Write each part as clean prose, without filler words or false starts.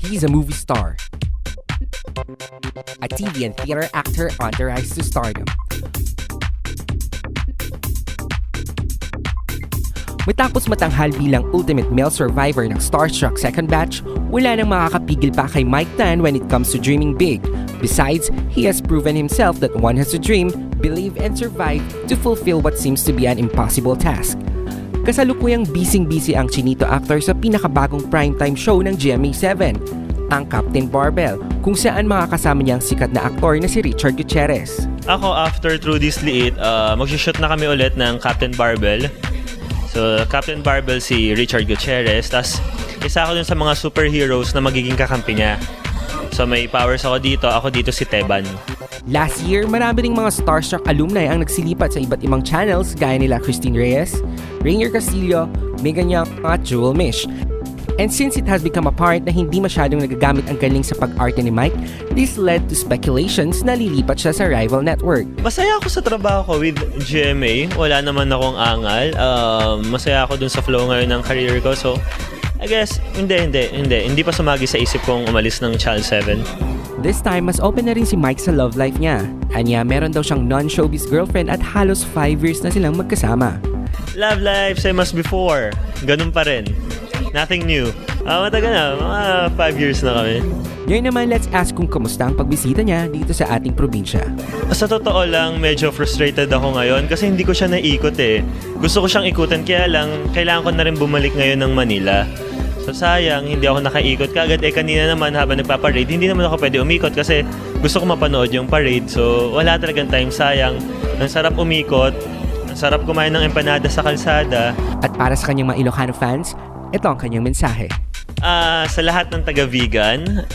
He's a movie star, a TV and theater actor on the rise to stardom. Matapos matanghal bilang ultimate male survivor ng Starstruck Second Batch, wala nang makakapigil pa kay Mike Tan when it comes to dreaming big. Besides, he has proven himself that one has to dream, believe, and survive to fulfill what seems to be an impossible task. Kasalukuyang busy ang chinito actor sa pinakabagong primetime show ng GMA7, ang Captain Barbell, kung saan makakasama niya ang sikat na aktor na si Richard Gutierrez. Ako, after Through This Liit, mag-shoot na kami ulit ng Captain Barbell. So, Captain Barbell si Richard Gutierrez. Tapos, isa ako dun sa mga superheroes na magiging kakampi niya. So, may powers ako dito si Teban. Last year, marami ring mga Starstruck alumni ang nagsilipat sa iba't ibang channels gaya nila Christine Reyes, Rainier Castillo, Megan Young at Jewel Mish. And since it has become apparent na hindi masyadong nagagamit ang galing sa pag-arte ni Mike, this led to speculations na lilipat siya sa rival network. Masaya ako sa trabaho ko with GMA. Wala naman akong angal. Masaya ako dun sa flow ngayon ng career ko. So, I guess, hindi pa sumagi sa isip kong umalis ng Channel 7. This time, mas open na rin si Mike sa love life niya. Anya, meron daw siyang non-showbiz girlfriend at halos 5 years na silang magkasama. Love life, same as before. Ganun pa rin. Nothing new. Matagal na, mga 5 years na kami. Ngayon naman, let's ask kung kamusta ang pagbisita niya dito sa ating probinsya. Sa totoo lang, medyo frustrated ako ngayon kasi hindi ko siya naikot eh. Gusto ko siyang ikutan, kaya lang, kailangan ko na rin bumalik ngayon ng Manila. So sayang, hindi ako nakaikot kaagad. Kanina naman habang nagpaparade, hindi naman ako pwede umikot kasi gusto ko mapanood yung parade. So wala talagang time, sayang. Ang sarap umikot, ang sarap kumain ng empanada sa kalsada. At para sa kanyang mga Ilocano fans, ito ang kanyang mensahe. Sa lahat ng taga-vegan,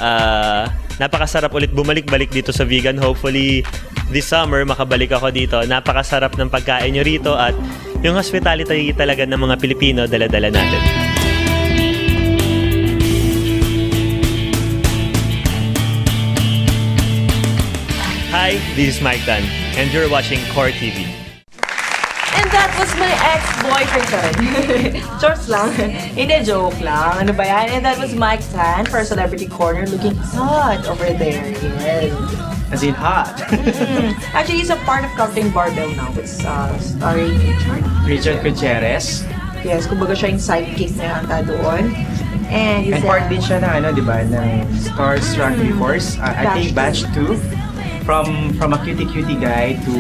napakasarap ulit bumalik-balik dito sa vegan. Hopefully, this summer makabalik ako dito. Napakasarap ng pagkain nyo rito at yung hospitality talaga ng mga Pilipino, dala-dala natin. Hi, this is Mike Tan, and you're watching Core TV. And that was my ex-boyfriend. Shorts lang. Hindi, joke lang. Ano ba yan? And that was Mike Tan for Celebrity Corner looking hot over there. Yes. As in hot. Actually, he's a part of Captain Barbell now. It's starring Richard Gutierrez. Yes, kumbaga siya yung sidekick na yata doon. And part din siya ng, di ba, ng Starstruck Reports. I think batch 2. From a cutie guy to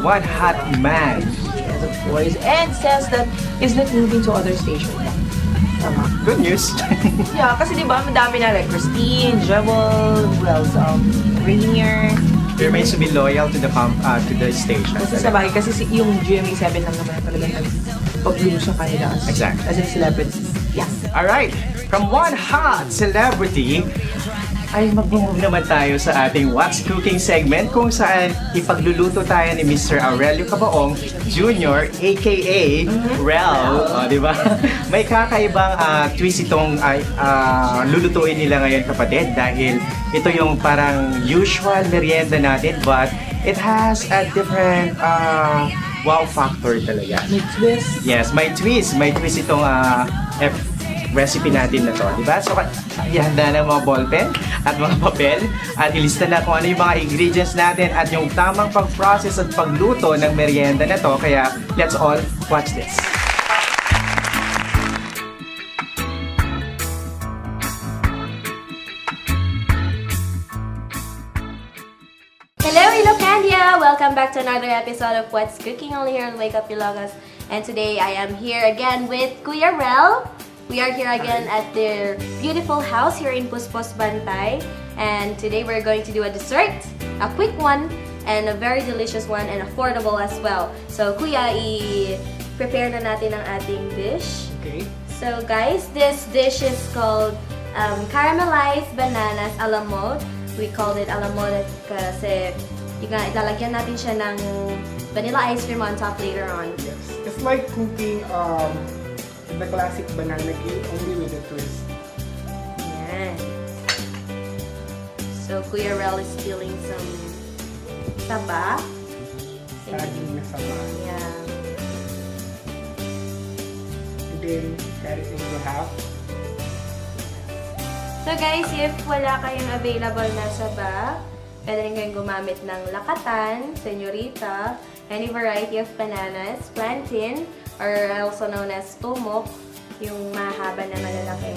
one hot man. Yes, of course. And says that he's not moving to other stations. Tama. Good news. Yeah, kasi di ba madami na like Christine, Jewel, who else? Rainier. He remains to be loyal to the station. Kasi sabagay, kasi yung GMA7 lang naman talaga nag-pag-bloom sa kanila. Exactly. As in celebrities. Yeah. Alright, from one hot celebrity, ay mag-move naman tayo sa ating What's Cooking segment kung saan ipagluluto tayo ni Mr. Aurelio Cabaong Jr. aka Rel, di ba? May kakaibang twist itong lulutuin nila ngayon, kapatid, dahil ito yung parang usual merienda natin but it has a different wow factor talaga. May twist? Yes, may twist. May twist itong recipe natin na to, di ba? So, ihanda ng mga ballpen at mga papel at ilista na kung ano yung mga ingredients natin at yung tamang pag-process at pagluto ng merienda na to. Kaya, let's all watch this. Hello, Ilocandia! Welcome back to another episode of What's Cooking, only here on Wake Up Ilocos. And today, I am here again with Kuya Rel. We are here again at their beautiful house here in Puspos, Bantay. And today we're going to do a dessert, a quick one, and a very delicious one, and affordable as well. So Kuya, i-prepare na natin ang ating dish. Okay. So guys, this dish is called caramelized bananas a la mode. We called it a la mode kasi ilalagyan natin siya ng vanilla ice cream on top later on. Yes. It's like cooking the classic banana cake, only with a twist. Yan. So, Kuya Rel is stealing some saba. Saging na sama. Yeah. And then, cut it into half. So guys, if wala kayong available na saba, pwede rin kayong gumamit ng lakatan, senyorita, any variety of bananas, plantain, or also known as tumok, yung mahaba na malalaki.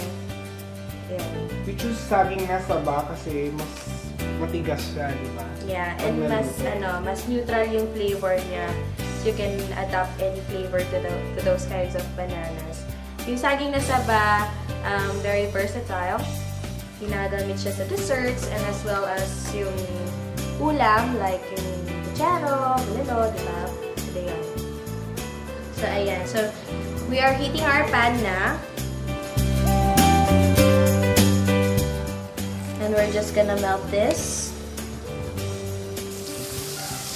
Yan. We choose saging na saba kasi mas matigas siya, di ba? Yeah, and mas neutral yung flavor niya. So you can adapt any flavor to those kinds of bananas. Yung saging na saba, very versatile. Ginagamit siya sa desserts and as well as yung ulam like yung kutsaro, bulalo, di ba? So ayan. So we are heating our pan na. And we're just gonna melt this.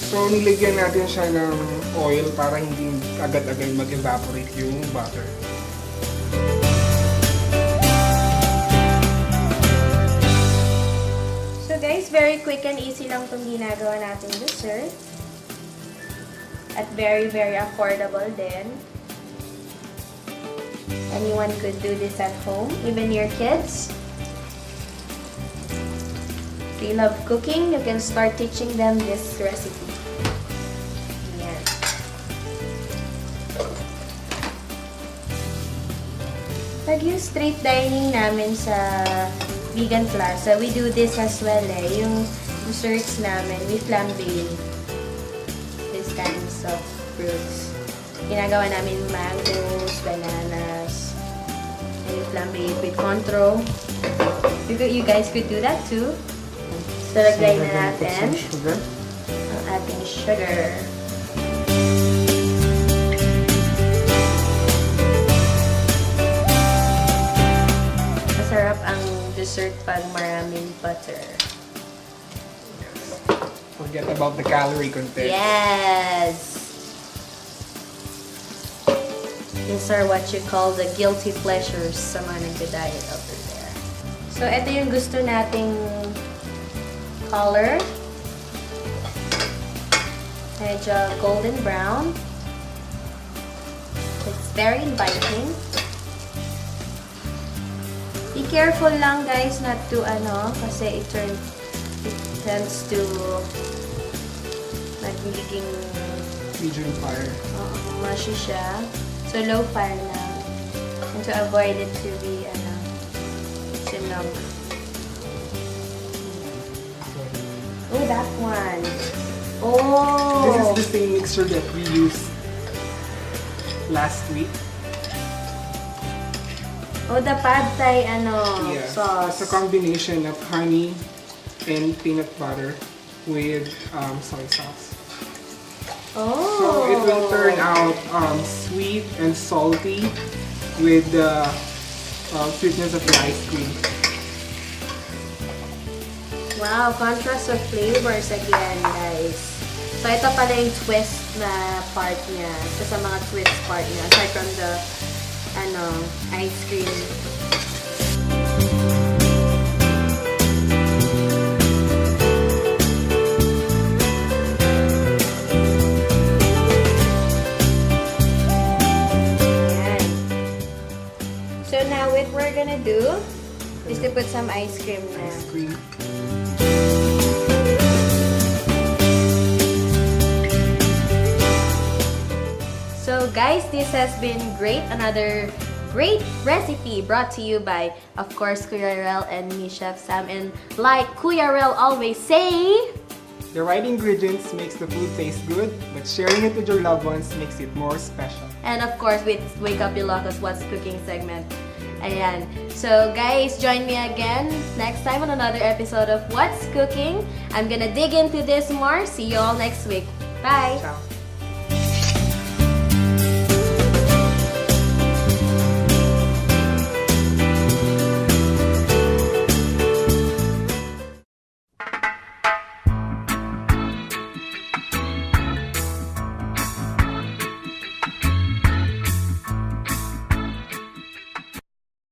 So, nilagyan natin siya ng oil para hindi agad-agad mag-evaporate yung butter. So guys, very quick and easy lang itong ginagawa natin dessert. At very, very affordable din. Anyone could do this at home, even your kids. If you love cooking, you can start teaching them this recipe. Ayan. Pag yung street dining namin sa Vegan Plaza, we do this as well eh. Yung desserts namin, we flambe these kinds of fruits. Ginagawa namin mangoes, bananas, and we flambe it with contro. You guys could do that too. So, lagay na natin ang ating sugar. Masarap ang dessert pag maraming butter. Forget about the calorie content. Yes! These are what you call the guilty pleasures sa mga nagda-diet over there. So, ito yung gusto nating color. Medyo golden brown. It's very inviting. Be careful lang guys not to kasi it tends to magiging Medium fire. mushy siya. So low fire lang. And to avoid it to be sinog. Oh, that one. Oh! This is the same mixture that we used last week. Oh, the pad thai Yes. sauce. It's a combination of honey and peanut butter with soy sauce. Oh! So it will turn out sweet and salty with the sweetness of the ice cream. Wow, contrast of flavors again, guys. So, ito pala yung twist na part niya. Sa mga twist part niya. Aside from the, ice cream. Ayan. So, now what we're gonna do is to put some ice cream na. Ice cream. So guys, this has been great. Another great recipe brought to you by, of course, Kuya Rel and me, Chef Sam. And like Kuya Rel always say, The right ingredients makes the food taste good, but sharing it with your loved ones makes it more special. and of course with Wake Up Ilocos What's Cooking segment. Ayan. So guys, join me again next time on another episode of What's Cooking. I'm gonna dig into this more. See you all next week. Bye! Ciao.